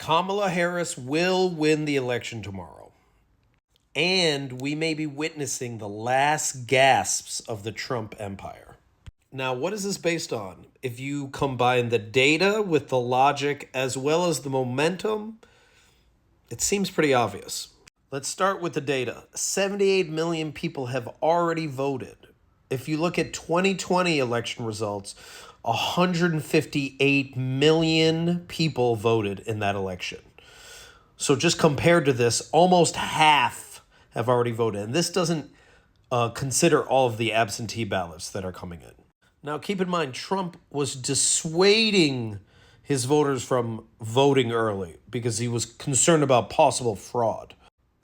Kamala Harris will win the election tomorrow. And we may be witnessing the last gasps of the Trump empire. Now, what is this based on? If you combine the data with the logic as well as the momentum, it seems pretty obvious. Let's start with the data. 78 million people have already voted. If you look at 2020 election results, 158 million people voted in that election. So just compared to this, almost half have already voted. And this doesn't consider all of the absentee ballots that are coming in. Now, keep in mind, Trump was dissuading his voters from voting early because he was concerned about possible fraud.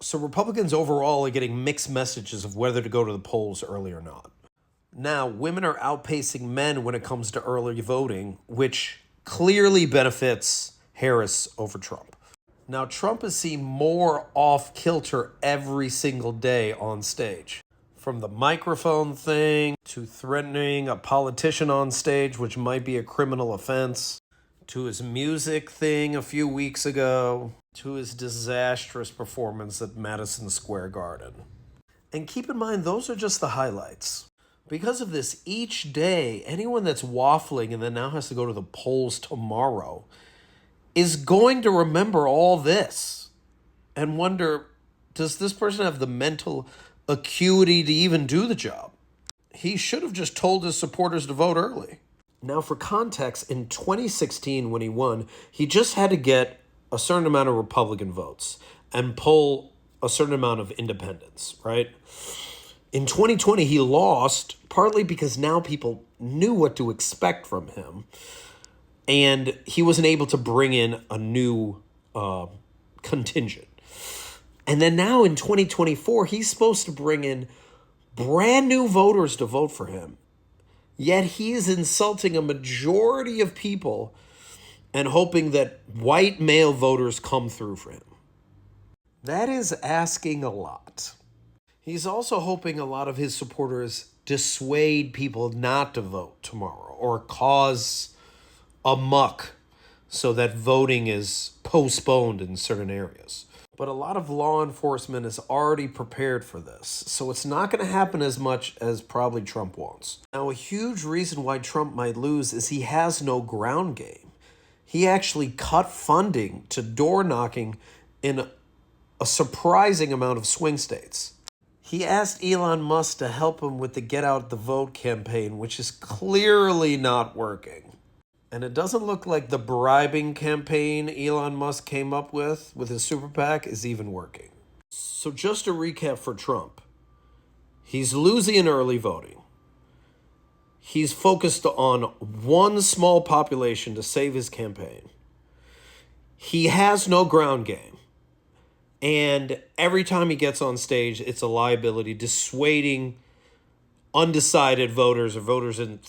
So Republicans overall are getting mixed messages of whether to go to the polls early or not. Now, women are outpacing men when it comes to early voting, which clearly benefits Harris over Trump. Now, Trump is seen more off kilter every single day on stage. From the microphone thing, to threatening a politician on stage, which might be a criminal offense, to his music thing a few weeks ago, to his disastrous performance at Madison Square Garden. And keep in mind, those are just the highlights. Because of this, each day, anyone that's waffling and then now has to go to the polls tomorrow is going to remember all this and wonder, does this person have the mental acuity to even do the job? He should have just told his supporters to vote early. Now, for context, in 2016, when he won, he just had to get a certain amount of Republican votes and pull a certain amount of independents, right? In 2020, he lost partly because now people knew what to expect from him, and he wasn't able to bring in a new contingent. And then now in 2024, he's supposed to bring in brand new voters to vote for him. Yet he is insulting a majority of people and hoping that white male voters come through for him. That is asking a lot. He's also hoping a lot of his supporters dissuade people not to vote tomorrow or cause a muck so that voting is postponed in certain areas. But a lot of law enforcement is already prepared for this, so it's not going to happen as much as probably Trump wants. Now, a huge reason why Trump might lose is he has no ground game. He actually cut funding to door knocking in a surprising amount of swing states. He asked Elon Musk to help him with the Get Out the Vote campaign, which is clearly not working. And it doesn't look like the bribing campaign Elon Musk came up with his super PAC is even working. So just to recap for Trump, he's losing in early voting. He's focused on one small population to save his campaign. He has no ground game. And every time he gets on stage, it's a liability, dissuading undecided voters or voters in,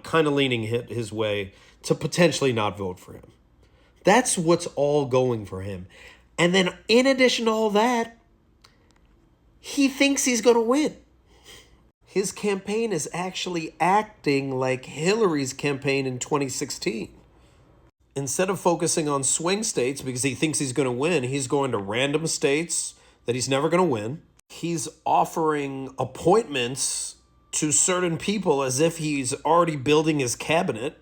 kind of leaning his way to potentially not vote for him. That's what's all going for him. And then in addition to all that, he thinks he's going to win. His campaign is actually acting like Hillary's campaign in 2016. Instead of focusing on swing states because he thinks he's going to win, he's going to random states that he's never going to win. He's offering appointments to certain people as if he's already building his cabinet.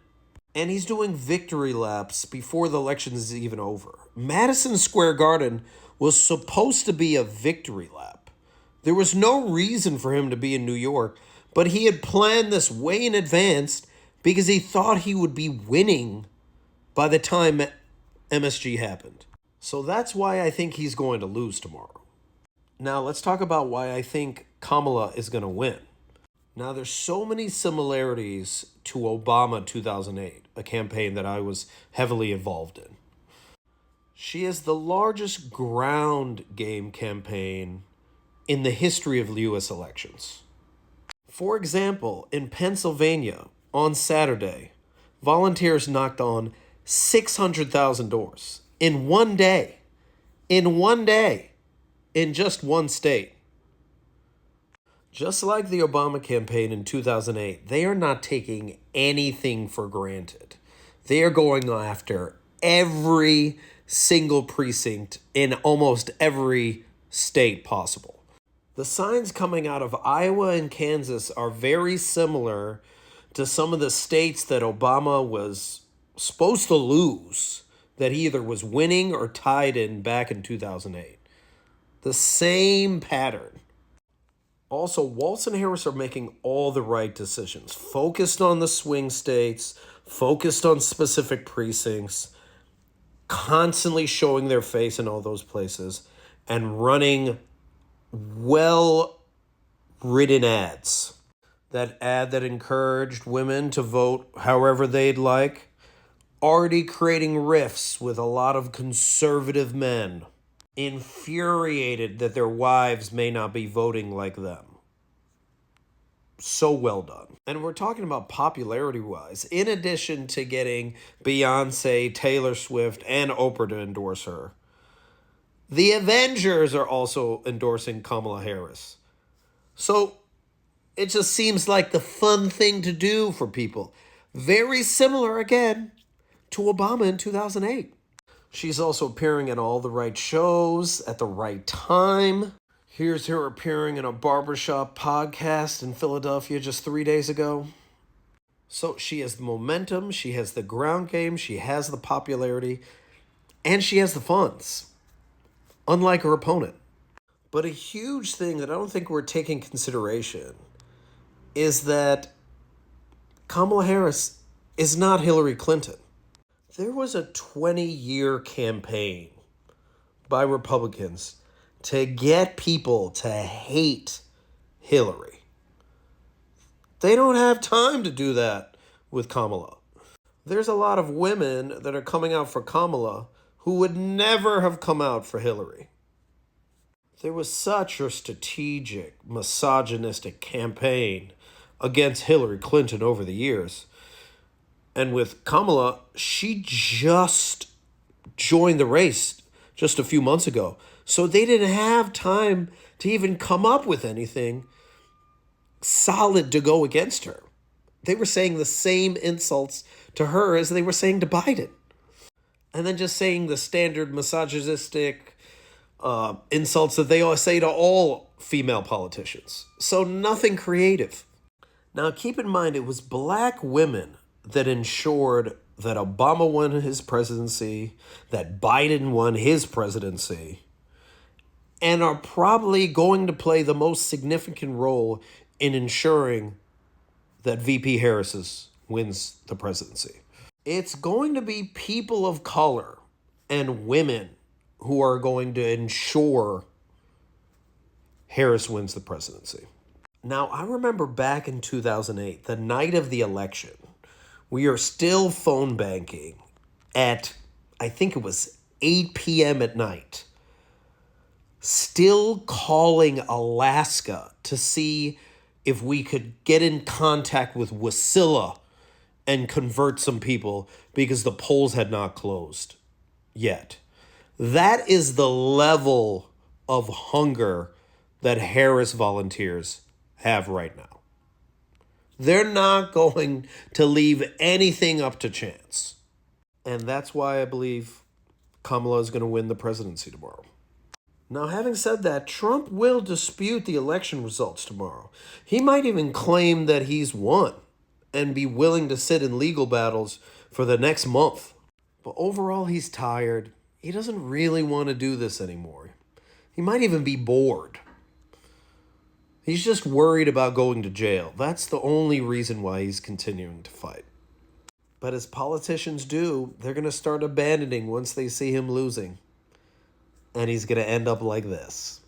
And he's doing victory laps before the election is even over. Madison Square Garden was supposed to be a victory lap. There was no reason for him to be in New York, but he had planned this way in advance because he thought he would be winning by the time MSG happened. So that's why I think he's going to lose tomorrow. Now let's talk about why I think Kamala is going to win. Now there's so many similarities to Obama 2008, a campaign that I was heavily involved in. She is the largest ground game campaign in the history of U.S. elections. For example, in Pennsylvania on Saturday, volunteers knocked on 600,000 doors in one day. In just one state. Just like the Obama campaign in 2008, they are not taking anything for granted. They are going after every single precinct in almost every state possible. The signs coming out of Iowa and Kansas are very similar to some of the states that Obama was supposed to lose, that he either was winning or tied in back in 2008. The same pattern. Also, Walz and Harris are making all the right decisions, focused on the swing states, focused on specific precincts, constantly showing their face in all those places, and running well-written ads. That ad that encouraged women to vote however they'd like, already creating rifts with a lot of conservative men, infuriated that their wives may not be voting like them. So well done. And we're talking about popularity-wise. In addition to getting Beyonce, Taylor Swift, and Oprah to endorse her, the Avengers are also endorsing Kamala Harris. So it just seems like the fun thing to do for people. Very similar, again, to Obama in 2008. She's also appearing at all the right shows at the right time. Here's her appearing in a barbershop podcast in Philadelphia just 3 days ago. So she has the momentum, she has the ground game, she has the popularity, and she has the funds, unlike her opponent. But a huge thing that I don't think we're taking consideration is that Kamala Harris is not Hillary Clinton. There was a 20-year campaign by Republicans to get people to hate Hillary. They don't have time to do that with Kamala. There's a lot of women that are coming out for Kamala who would never have come out for Hillary. There was such a strategic, misogynistic campaign against Hillary Clinton over the years. And with Kamala, she just joined the race just a few months ago. So they didn't have time to even come up with anything solid to go against her. They were saying the same insults to her as they were saying to Biden. And then just saying the standard misogynistic insults that they all say to all female politicians. So nothing creative. Now keep in mind, it was black women that ensured that Obama won his presidency, that Biden won his presidency, and are probably going to play the most significant role in ensuring that VP Harris wins the presidency. It's going to be people of color and women who are going to ensure Harris wins the presidency. Now, I remember back in 2008, the night of the election, we are still phone banking at, I think it was 8 p.m. at night, still calling Alaska to see if we could get in contact with Wasilla and convert some people because the polls had not closed yet. That is the level of hunger that Harris volunteers have right now. They're not going to leave anything up to chance. And that's why I believe Kamala is going to win the presidency tomorrow. Now, having said that, Trump will dispute the election results tomorrow. He might even claim that he's won and be willing to sit in legal battles for the next month. But overall, he's tired. He doesn't really want to do this anymore. He might even be bored. He's just worried about going to jail. That's the only reason why he's continuing to fight. But as politicians do, they're going to start abandoning once they see him losing. And he's going to end up like this.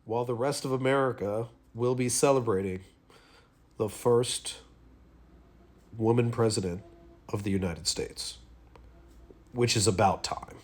While the rest of America will be celebrating the first woman president of the United States, which is about time.